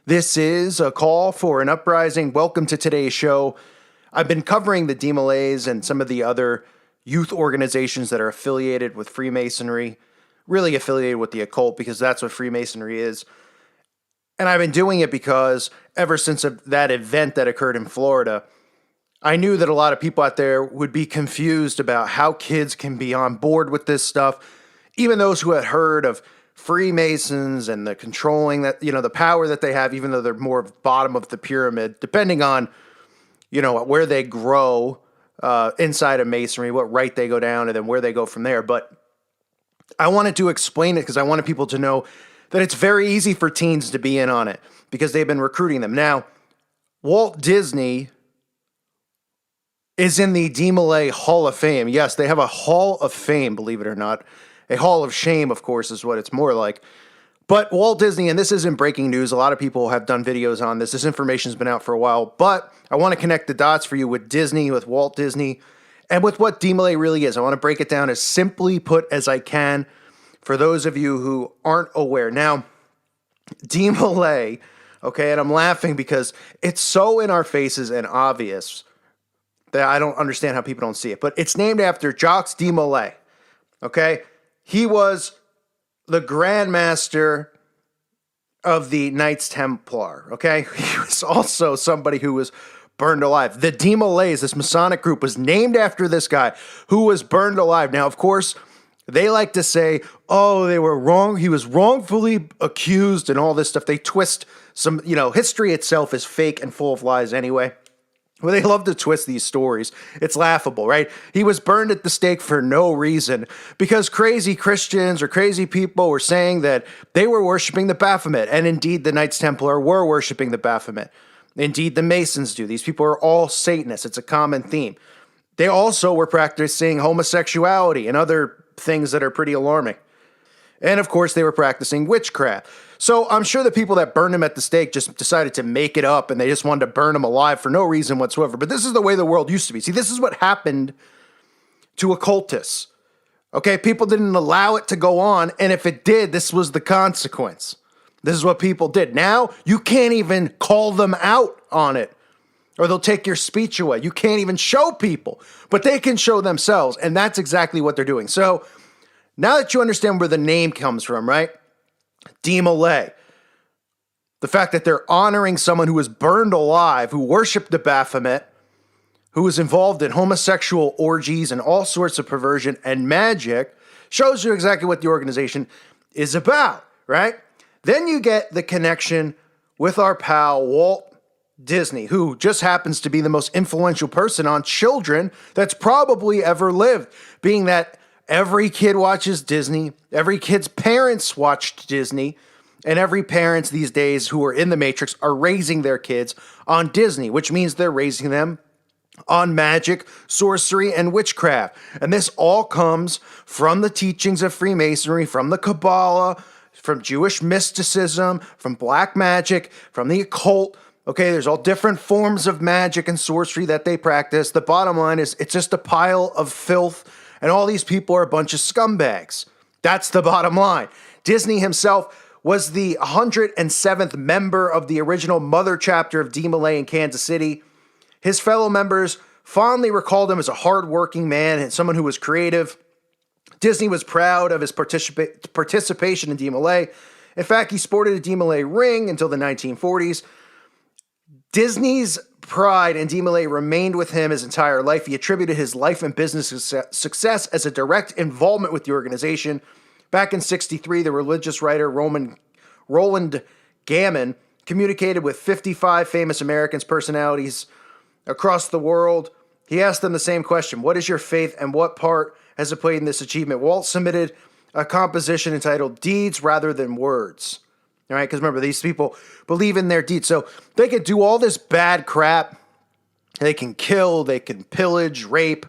This is a call for an uprising. Welcome to today's show. I've been covering the DMLAs and some of the other youth organizations that are affiliated with Freemasonry, really affiliated with the occult because that's what Freemasonry is. And I've been doing it because ever since that event that occurred in Florida, I knew that a lot of people out there would be confused about how kids can be on board with this stuff. Even those who had heard of Freemasons and the controlling that, the power that they have, even though they're more bottom of the pyramid, depending on, where they grow inside of Masonry, what right they go down, and then where they go from there. But I wanted to explain it because I wanted people to know that it's very easy for teens to be in on it because they've been recruiting them. Now, Walt Disney is in the DMLA Hall of Fame. Yes, they have a Hall of Fame, believe it or not. A Hall of Shame, of course, is what it's more like. But Walt Disney, and this isn't breaking news, a lot of people have done videos on this. This information's been out for a while, but I want to connect the dots for you with Disney, with Walt Disney, and with what DMLA really is. I want to break it down as simply put as I can for those of you who aren't aware. Now, DMLA, okay, and I'm laughing because it's so in our faces and obvious that I don't understand how people don't see it, but it's named after Jacques de Molay, okay? He was the Grand Master of the Knights Templar, okay? He was also somebody who was burned alive. The de Molays, this Masonic group, was named after this guy who was burned alive. Now, of course, they like to say, oh, they were wrong. He was wrongfully accused and all this stuff. They twist some, history itself is fake and full of lies anyway. Well, they love to twist these stories. It's laughable, right? He was burned at the stake for no reason because crazy Christians or crazy people were saying that they were worshiping the Baphomet. And indeed, the Knights Templar were worshiping the Baphomet. Indeed, the Masons do. These people are all Satanists. It's a common theme. They also were practicing homosexuality and other things that are pretty alarming. And of course, they were practicing witchcraft. So I'm sure the people that burned him at the stake just decided to make it up and they just wanted to burn him alive for no reason whatsoever. But this is the way the world used to be. See, this is what happened to occultists. Okay, people didn't allow it to go on. And if it did, this was the consequence. This is what people did. Now, you can't even call them out on it or they'll take your speech away. You can't even show people, but they can show themselves. And that's exactly what they're doing. So now that you understand where the name comes from, right? DMLA. The fact that they're honoring someone who was burned alive, who worshiped the Baphomet, who was involved in homosexual orgies and all sorts of perversion and magic, shows you exactly what the organization is about, right? Then you get the connection with our pal Walt Disney, who just happens to be the most influential person on children that's probably ever lived, being that every kid watches Disney, every kid's parents watched Disney, and every parents these days who are in the Matrix are raising their kids on Disney, which means they're raising them on magic, sorcery, and witchcraft. And this all comes from the teachings of Freemasonry, from the Kabbalah, from Jewish mysticism, from black magic, from the occult. Okay, there's all different forms of magic and sorcery that they practice. The bottom line is it's just a pile of filth, and all these people are a bunch of scumbags. That's the bottom line. Disney himself was the 107th member of the original mother chapter of DMLA in Kansas City. His fellow members fondly recalled him as a hardworking man and someone who was creative. Disney was proud of his participation in DMLA. In fact, he sported a DMLA ring until the 1940s. Disney's pride in DMLA remained with him his entire life. He attributed his life and business success as a direct involvement with the organization. Back in '63, the religious writer Roland Gammon communicated with 55 famous Americans personalities across the world. He asked them the same question: what is your faith and what part has it played in this achievement? Walt submitted a composition entitled Deeds Rather Than Words. All right, because remember, these people believe in their deeds. So they could do all this bad crap. They can kill, they can pillage, rape.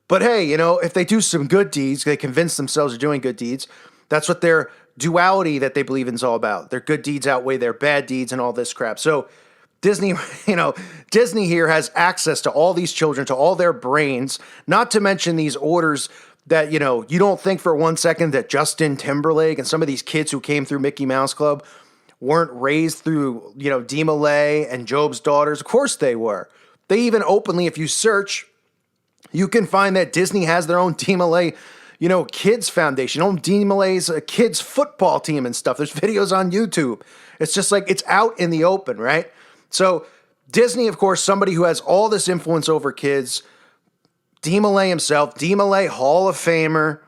But hey, if they do some good deeds, they convince themselves they're doing good deeds. That's what their duality that they believe in is all about. Their good deeds outweigh their bad deeds and all this crap. So Disney, Disney here has access to all these children, to all their brains, not to mention these orders that, you don't think for one second that Justin Timberlake and some of these kids who came through Mickey Mouse Club weren't raised through, Demolay and Job's daughters. Of course they were. They even openly, if you search, you can find that Disney has their own Demolay, kids foundation, own Demolay's kids football team and stuff. There's videos on YouTube. It's just like, it's out in the open, right? So Disney, of course, somebody who has all this influence over kids, Demolay himself, Demolay Hall of Famer,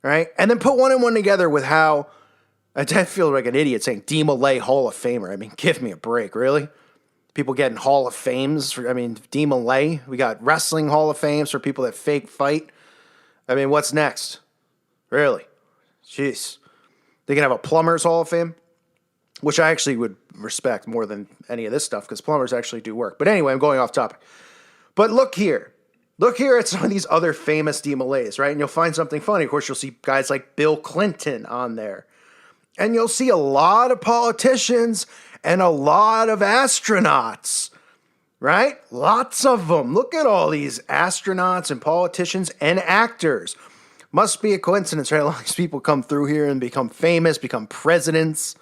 right? And then put one and one together with how, I feel like an idiot saying Demolay Hall of Famer. I mean, give me a break, really? People getting Hall of Fames. Demolay. We got wrestling Hall of Fames for people that fake fight. I mean, what's next? Really? Jeez. They can have a Plumbers Hall of Fame, which I actually would respect more than any of this stuff because plumbers actually do work. But anyway, I'm going off topic. But look here. Look here at some of these other famous Demolays, right? And you'll find something funny. Of course, you'll see guys like Bill Clinton on there. And you'll see a lot of politicians and a lot of astronauts, right? Lots of them. Look at all these astronauts and politicians and actors. Must be a coincidence, right? A lot of these people come through here and become famous, become presidents.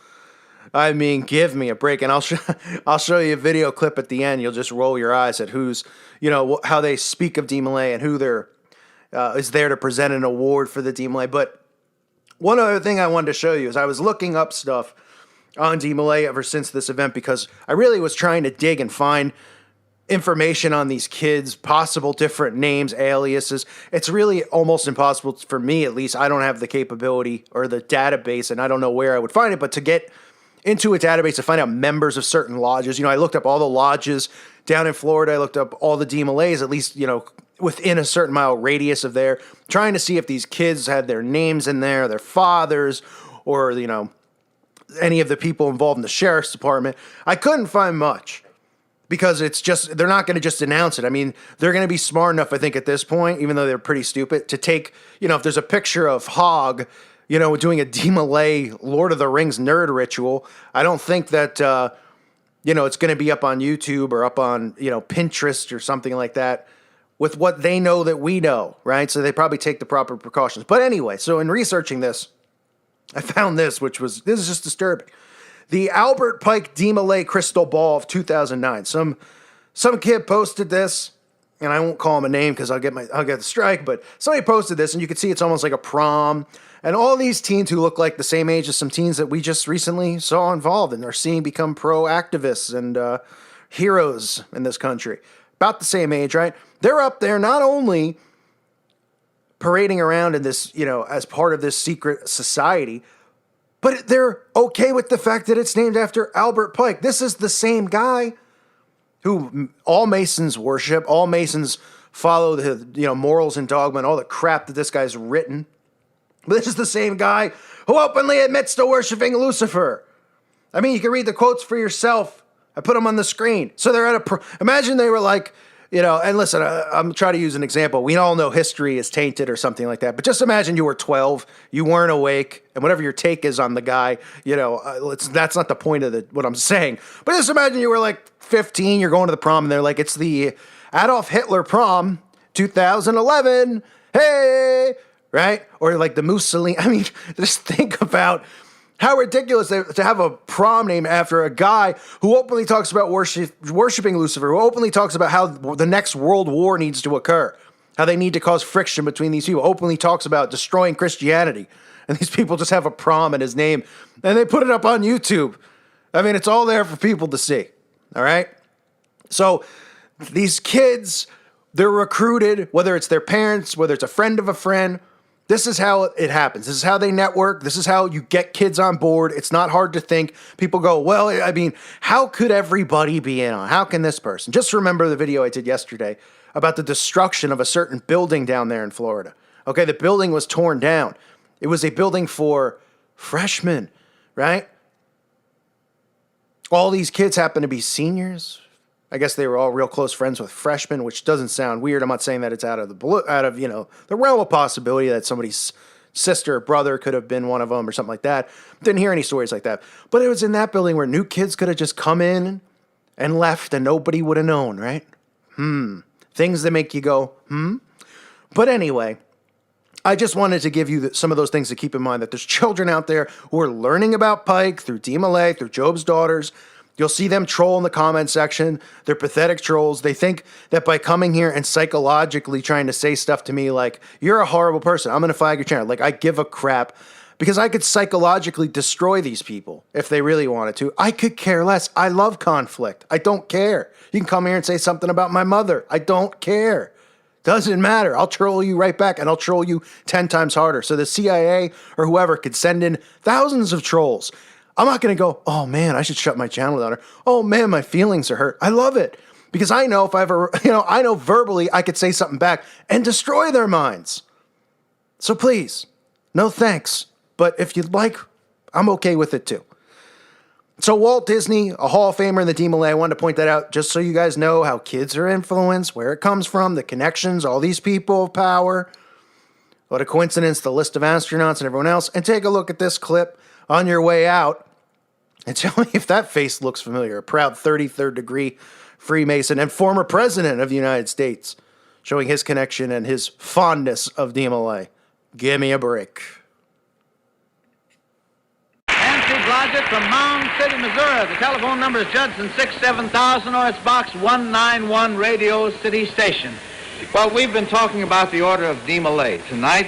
I mean, give me a break. And I'll show you a video clip at the end. You'll just roll your eyes at who's, how they speak of Demolay and who is there to present an award for the Demolay. But one other thing I wanted to show you is I was looking up stuff on Demolay ever since this event because I really was trying to dig and find information on these kids, possible different names, aliases. It's really almost impossible for me, at least. I don't have the capability or the database, and I don't know where I would find it, but to get into a database to find out members of certain lodges. I looked up all the lodges down in Florida. I looked up all the Demolays, at least, within a certain mile radius of there, trying to see if these kids had their names in there, their fathers, or, any of the people involved in the sheriff's department. I couldn't find much because they're not going to just announce it. I mean, they're going to be smart enough, I think, at this point, even though they're pretty stupid, to take, if there's a picture of Hogg, doing a Demolay Lord of the Rings nerd ritual, I don't think that, it's going to be up on YouTube or up on, Pinterest or something like that with what they know that we know, right? So they probably take the proper precautions. But anyway, so in researching this, I found this is just disturbing. The Albert Pike Demolay Crystal Ball of 2009. Some kid posted this, and I won't call him a name because I'll get the strike, but somebody posted this, and you can see it's almost like a prom. And all these teens who look like the same age as some teens that we just recently saw involved and are seeing become pro activists and heroes in this country. About the same age, right? They're up there not only parading around in this, as part of this secret society, but they're okay with the fact that it's named after Albert Pike. This is the same guy who all Masons worship, all Masons follow the, morals and dogma and all the crap that this guy's written. But this is the same guy who openly admits to worshiping Lucifer. I mean, you can read the quotes for yourself. I put them on the screen. So they're at imagine they were like, and listen, I'm trying to use an example. We all know history is tainted or something like that. But just imagine you were 12, you weren't awake, and whatever your take is on the guy, that's not the point of what I'm saying. But just imagine you were like 15, you're going to the prom, and they're like, it's the Adolf Hitler prom 2011. Hey, right? Or like the Mussolini. I mean, just think about how ridiculous to have a prom named after a guy who openly talks about worshiping Lucifer, who openly talks about how the next world war needs to occur, how they need to cause friction between these people, openly talks about destroying Christianity. And these people just have a prom in his name, and they put it up on YouTube. I mean, it's all there for people to see, all right? So these kids, they're recruited, whether it's their parents, whether it's a friend of a friend. This is how it happens. This is how they network. This is how you get kids on board. It's not hard to think. People go, well, I mean, how could everybody be in on? How can this person? Just remember the video I did yesterday about the destruction of a certain building down there in Florida. Okay, the building was torn down. It was a building for freshmen, right? All these kids happen to be seniors. I guess they were all real close friends with freshmen, which doesn't sound weird. I'm not saying that it's out of the realm of possibility that somebody's sister or brother could have been one of them or something like that. Didn't hear any stories like that. But it was in that building where new kids could have just come in and left and nobody would have known, right? Things that make you go, But anyway, I just wanted to give you some of those things to keep in mind, that there's children out there who are learning about Pike through Dee Malay, through Job's Daughters. You'll see them troll in the comment section. They're pathetic trolls. They think that by coming here and psychologically trying to say stuff to me like, you're a horrible person, I'm going to flag your channel. Like, I give a crap, because I could psychologically destroy these people if they really wanted to. I could care less. I love conflict. I don't care. You can come here and say something about my mother. I don't care. Doesn't matter. I'll troll you right back, and I'll troll you 10 times harder. So the CIA or whoever could send in thousands of trolls. I'm not going to go, oh man, I should shut my channel down. Or, oh man, my feelings are hurt. I love it. Because I know if I ever, I know verbally I could say something back and destroy their minds. So please, no thanks. But if you'd like, I'm okay with it too. So Walt Disney, a Hall of Famer in the Dee Malay, I wanted to point that out just so you guys know how kids are influenced, where it comes from, the connections, all these people of power. What a coincidence, the list of astronauts and everyone else. And take a look at this clip on your way out. And tell me if that face looks familiar. A proud 33rd degree Freemason and former president of the United States, showing his connection and his fondness of Dee Malay. Give me a break. Nancy Blodgett from Mound City, Missouri. The telephone number is Judson 67000, or it's box 191, Radio City Station. Well, we've been talking about the Order of Dee Malay tonight.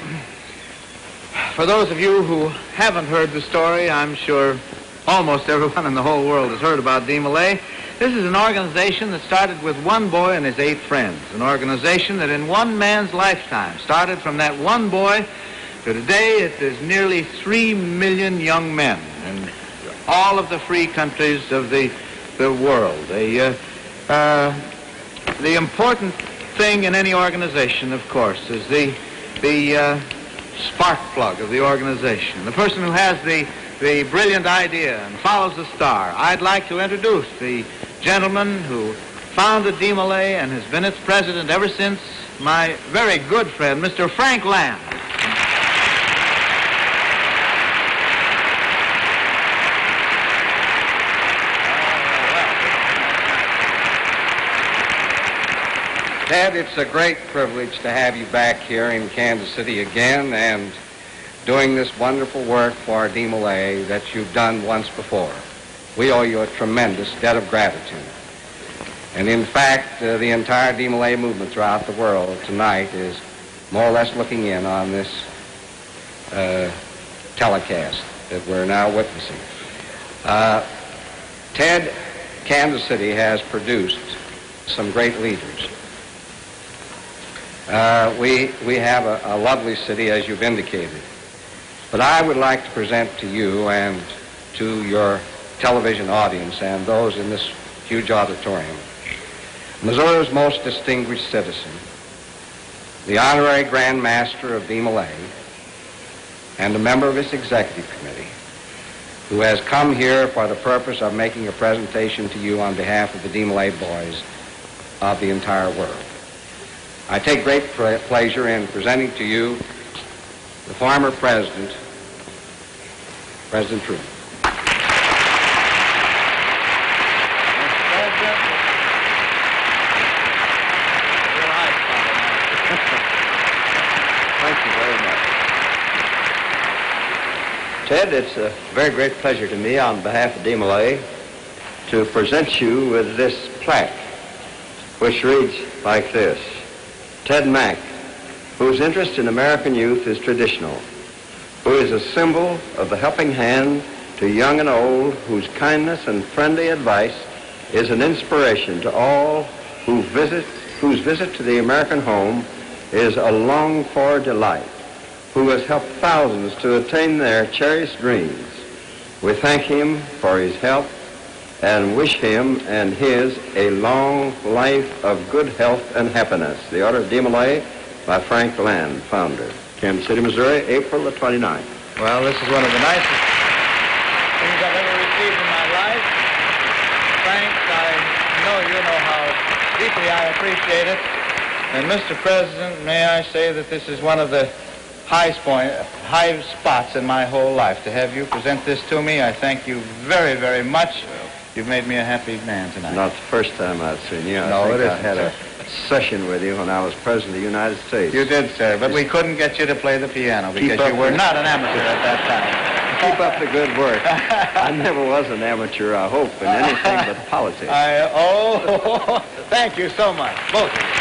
For those of you who haven't heard the story, I'm sure almost everyone in the whole world has heard about Dee Malay. This is an organization that started with one boy and his 8 friends. An organization that in one man's lifetime started from that one boy to today. It is nearly 3 million young men in all of the free countries of the world. The important thing in any organization, of course, is the spark plug of the organization, the person who has the brilliant idea and follows the star. I'd like to introduce the gentleman who founded Dee Malay and has been its president ever since, my very good friend, Mr. Frank Land. Ted, it's a great privilege to have you back here in Kansas City again and doing this wonderful work for Dee Malay that you've done once before. We owe you a tremendous debt of gratitude. And in fact, the entire Dee Malay movement throughout the world tonight is more or less looking in on this telecast that we're now witnessing. Ted, Kansas City has produced some great leaders. We have a lovely city, as you've indicated. But I would like to present to you and to your television audience and those in this huge auditorium Missouri's most distinguished citizen, the Honorary Grand Master of Dee Malay, and a member of its executive committee, who has come here for the purpose of making a presentation to you on behalf of the Dee Malay boys of the entire world. I take great pleasure in presenting to you the former president, President Truman. Thank you very much. Ted, it's a very great pleasure to me on behalf of Dee Malay to present you with this plaque, which reads like this: Ted Mack, whose interest in American youth is traditional, who is a symbol of the helping hand to young and old, whose kindness and friendly advice is an inspiration to all whose visit to the American home is a longed-for delight, who has helped thousands to attain their cherished dreams. We thank him for his help and wish him and his a long life of good health and happiness. The Order of Dee Malay by Frank Land, founder. Kansas City, Missouri, April the 29th. Well, this is one of the nicest things I've ever received in my life. Frank, I know you know how deeply I appreciate it. And Mr. President, may I say that this is one of the high spots in my whole life. To have you present this to me, I thank you very, very much. You've made me a happy man tonight. Not the first time I've seen you. No, I think it I isn't, had a sir. session with you when I was President of the United States. You did, sir, but we couldn't get you to play the piano because you were not an amateur at that time. Keep up the good work. I never was an amateur, I hope, in anything but politics. Thank you so much, both of you.